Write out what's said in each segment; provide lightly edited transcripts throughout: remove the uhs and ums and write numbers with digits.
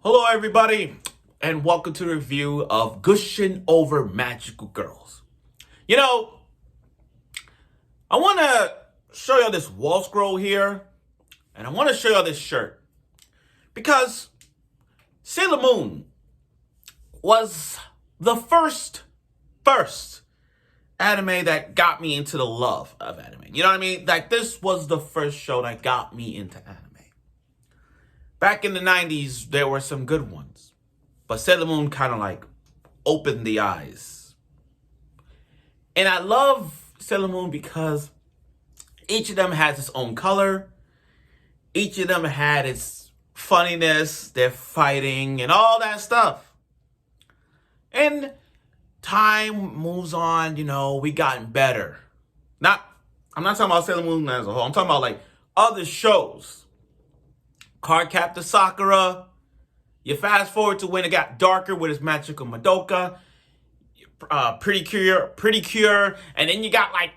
Hello, everybody, and welcome to the review of Gushing over Magical Girls. You know, I want to show you this wall scroll here, and I want to show you this shirt, because Sailor Moon was the first anime that got me into the love of anime. You know what I mean? Like, this was the first show that got me into anime. Back in the 90s, there were some good ones. But Sailor Moon kind of like opened the eyes. And I love Sailor Moon because each of them has its own color. Each of them had its funniness, their fighting, and all that stuff. And time moves on, you know, we gotten better. I'm not talking about Sailor Moon as a whole. I'm talking about like other shows. Cardcaptor Sakura. You fast forward to when it got darker with its Magical Madoka. Pretty Cure. And then you got like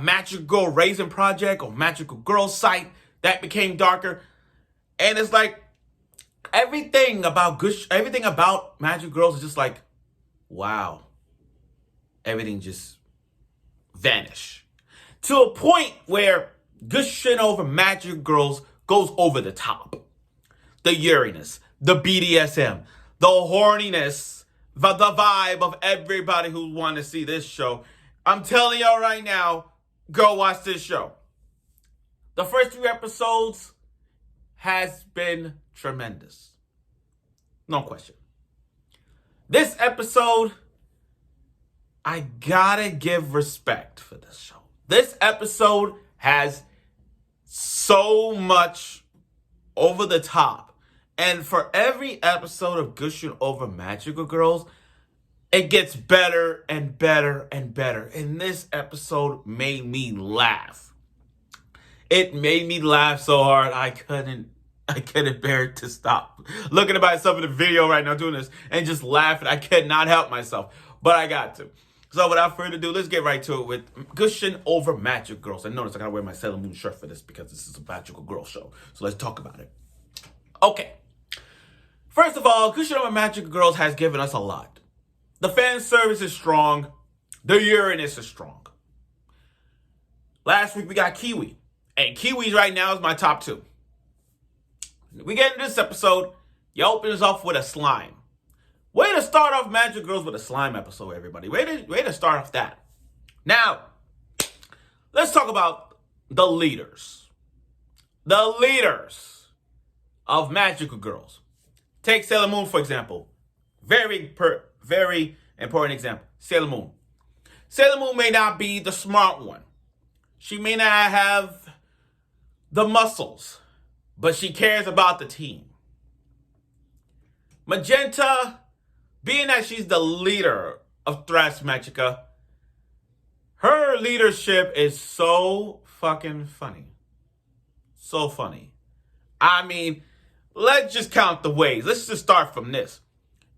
Magical Girl Raisin Project or Magical Girl Site that became darker. And it's like everything about Magical Girls is just like, wow. Everything just vanished. To a point where Gushing over Magical Girls goes over the top. The Uranus, the BDSM, the horniness, the vibe of everybody who want to see this show. I'm telling y'all right now, go watch this show. The first 3 episodes has been tremendous. No question. This episode, I gotta give respect for this show. This episode has so much over the top. And for every episode of Gushing over Magical Girls, it gets better and better and better. And this episode made me laugh. It made me laugh so hard I couldn't bear it to stop. Looking at myself in the video right now doing this and just laughing. I could not help myself. But I got to. So without further ado, let's get right to it with Gushing over Magical Girls. And notice I gotta wear my Sailor Moon shirt for this because this is a Magical Girl show. So let's talk about it. Okay. First of all, Gushing over Magical Girls has given us a lot. The fan service is strong. The Uranus is strong. Last week we got Kiwi. And Kiwi right now is my top 2. We get into this episode. You open us off with a slime. Way to start off Magic Girls with a slime episode, everybody. Way to start off that. Now, let's talk about the leaders. The leaders of Magical Girls. Take Sailor Moon, for example. Very important example. Sailor Moon. Sailor Moon may not be the smart one. She may not have the muscles, but she cares about the team. Magenta, being that she's the leader of Thrash Magica, her leadership is so fucking funny. So funny. I mean, let's just count the ways. Let's just start from this.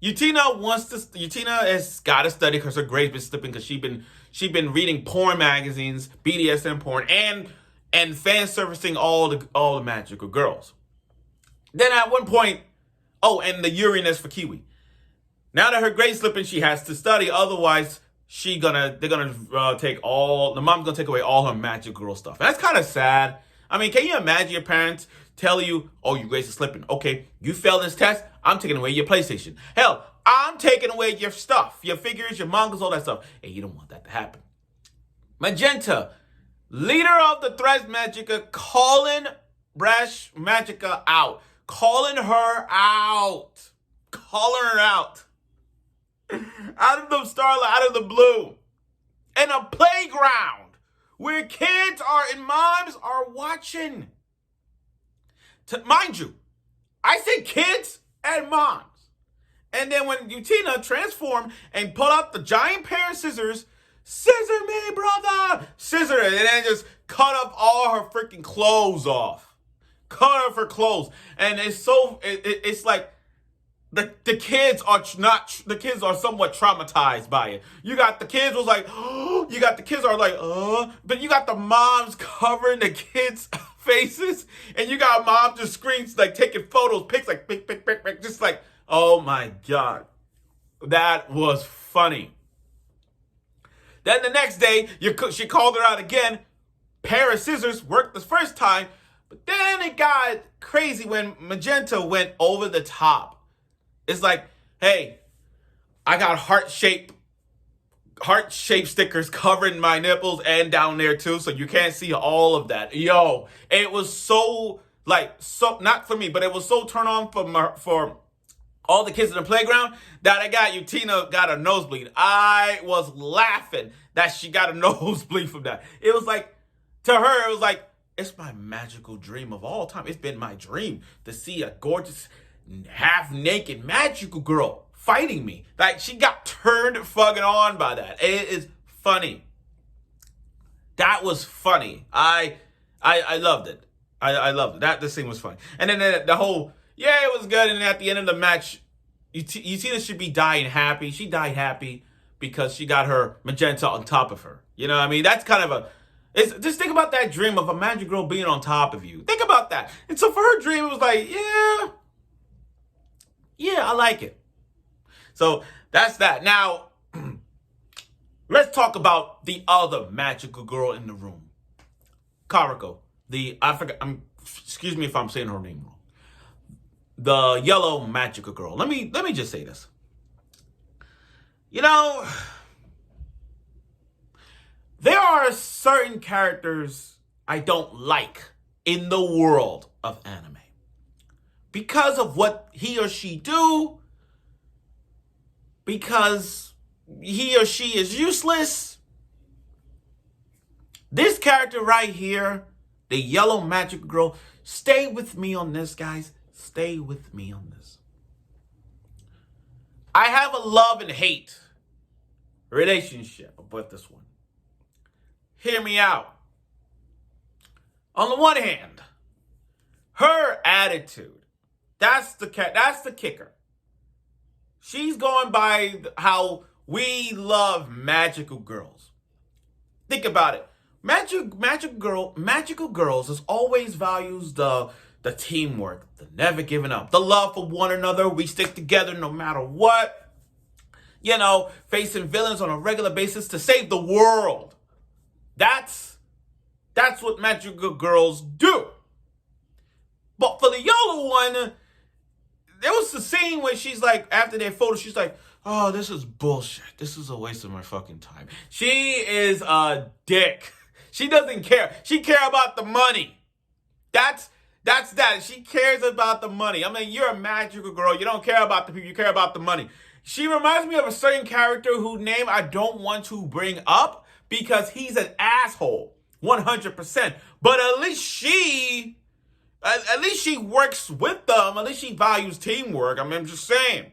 Utena has got to study because her grades been slipping because she been reading porn magazines, BDSM porn, and fan servicing all the Magical Girls. Then at one point, and the Uranus for Kiwi. Now that her grades slipping, she has to study. Otherwise, the mom's gonna take away all her Magical Girl stuff. That's kind of sad. I mean, can you imagine your parents tell you, "Oh, your grades are slipping. Okay, you failed this test. I'm taking away your PlayStation. Hell, I'm taking away your stuff, your figures, your mangas, all that stuff." And you don't want that to happen. Magenta, leader of the Thresh Magica, calling Brash Magica out, calling her out. Out of the starlight, out of the blue. In a playground where kids and moms are watching. Mind you, I say kids and moms. And then when Utena transformed and pulled out the giant pair of scissors, scissor me, brother! Scissor it, and then just cut up all her freaking clothes off. Cut off her clothes. And it's like, The kids are somewhat traumatized by it. You got the kids was like, but you got the moms covering the kids' faces, and you got mom just screens like taking photos, pics, like pic, just like, oh my God. That was funny. Then the next day, she called her out again. Pair of scissors worked the first time, but then it got crazy when Magenta went over the top. It's like, hey, I got heart-shaped stickers covering my nipples and down there too, so you can't see all of that. Yo, it was so not for me, but it was so turn on for all the kids in the playground that Utena got a nosebleed. I was laughing that she got a nosebleed from that. It was like, to her, it was like, it's my magical dream of all time. It's been my dream to see a gorgeous, half-naked magical girl fighting me. Like, she got turned fucking on by that. It is funny. That was funny. I loved it. I loved it. This scene was funny. And then the whole, yeah, it was good. And at the end of the match, Utena should be dying happy. She died happy because she got her Magenta on top of her. You know what I mean? That's kind of just think about that dream of a magic girl being on top of you. Think about that. And so for her dream, it was like, yeah, I like it. So that's that. Now, let's talk about the other magical girl in the room. Kaoruko. Excuse me if I'm saying her name wrong. The yellow magical girl. Let me just say this. You know, there are certain characters I don't like in the world of anime. Because of what he or she do, because he or she is useless. This character right here, the yellow magic girl, stay with me on this, guys. Stay with me on this. I have a love and hate relationship with this one. Hear me out. On the one hand, her attitude, that's the kicker. She's going by how we love magical girls. Think about it. Magical girls is always values the teamwork, the never giving up, the love for one another. We stick together no matter what. You know, facing villains on a regular basis to save the world. That's what magical girls do. But for the yellow one, there was the scene where she's like, after their photo, she's like, oh, this is bullshit. This is a waste of my fucking time. She is a dick. She doesn't care. She cares about the money. That's that. She cares about the money. I mean, you're a magical girl. You don't care about the people. You care about the money. She reminds me of a certain character whose name I don't want to bring up because he's an asshole. 100%. But at least she works with them. At least she values teamwork. I mean, I'm just saying.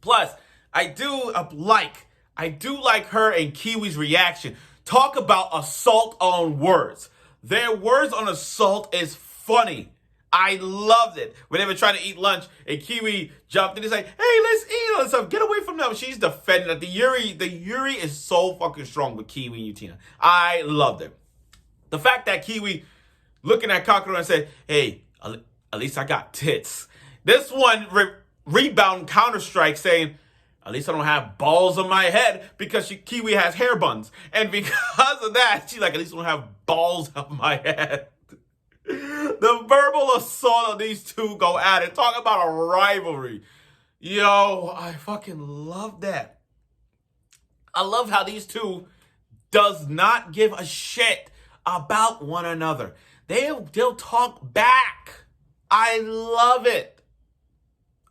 Plus, I do like her and Kiwi's reaction. Talk about assault on words. Their words on assault is funny. I loved it. When they were trying to eat lunch and Kiwi jumped in, he's like, hey, let's eat all this stuff. Get away from them. She's defending it. The Yuri is so fucking strong with Kiwi and Utena. I loved it. The fact that Kiwi looking at Kaoruko and said, hey, at least I got tits. This one rebound counter-strike saying, at least I don't have balls on my head because Kiwi has hair buns. And because of that, she's like, at least I don't have balls on my head. The verbal assault of these two go at it. Talk about a rivalry. Yo, I fucking love that. I love how these two does not give a shit about one another. They'll talk back. I love it.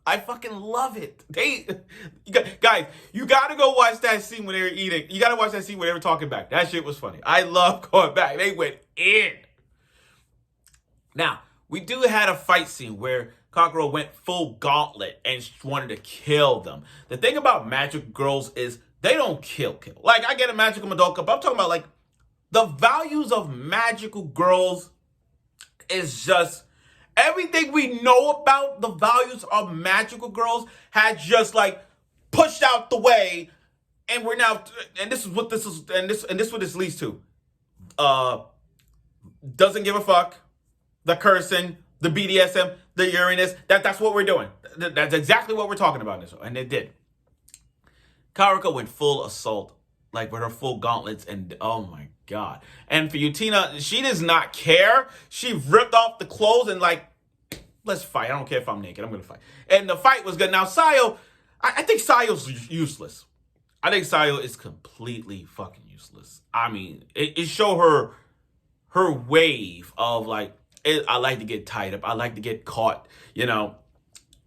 I fucking love it. Guys, you gotta go watch that scene when they were eating. You gotta watch that scene when they were talking back. That shit was funny. I love going back. They went in. Now, we do had a fight scene where Kaoruko went full gauntlet and wanted to kill them. The thing about magic girls is they don't kill. Like, I get a magical Madoka, but I'm talking about, like, the values of magical girls is just everything we know about the values of magical girls had just, like, pushed out the way, and we're now, and this is what this is, and this what this leads to. Doesn't give a fuck. the cursing, the BDSM, the Uranus. That's what we're doing. That's exactly what we're talking about in this show. And it did. Kaoruko went full assault, like with her full gauntlets, and oh my god. And for Utena, she does not care. She ripped off the clothes and like, let's fight. I don't care if I'm naked. I'm going to fight. And the fight was good. Now, Sayo, I think Sayo's useless. I think Sayo is completely fucking useless. I mean, it showed her wave of like, I like to get tied up. I like to get caught, you know.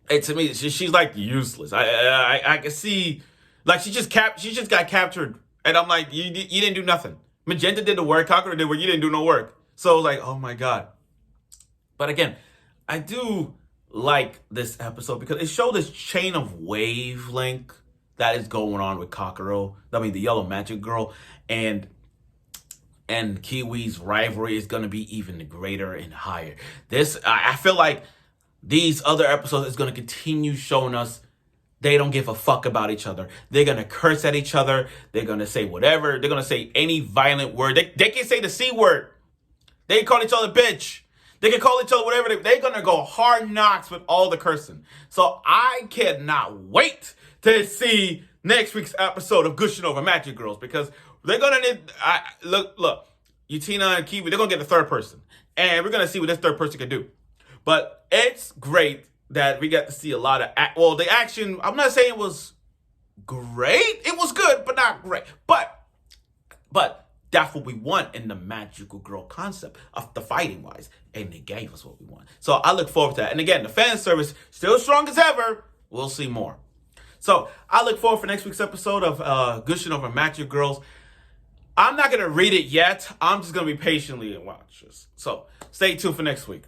And to me, she's like useless. I can see, like she just got captured. And I'm like, you didn't do nothing. Magenta did the work. Kaoruko did work. You didn't do no work. So like, oh my god. But again, I do like this episode because it showed this chain of wavelength that is going on with Kaoruko. I mean, the Yellow Magic Girl and Kiwi's rivalry is going to be even greater and higher. I feel like these other episodes is going to continue showing us they don't give a fuck about each other. They're going to curse at each other. They're going to say whatever. They're going to say any violent word. They can say the C word. They can call each other bitch. They can call each other whatever. They're going to go hard knocks with all the cursing. So I cannot wait to see next week's episode of Gushing over Magic Girls because they're going to need... Look, Utena and Kiwi, they're going to get the third person. And we're going to see what this third person can do. But it's great that we got to see a lot of... the action, I'm not saying it was great. It was good, but not great. But that's what we want in the magical girl concept of the fighting wise. And they gave us what we want. So I look forward to that. And again, the fan service, still strong as ever. We'll see more. So I look forward for next week's episode of Gushing over Magic Girls. I'm not going to read it yet. I'm just going to be patiently and watch this. So stay tuned for next week.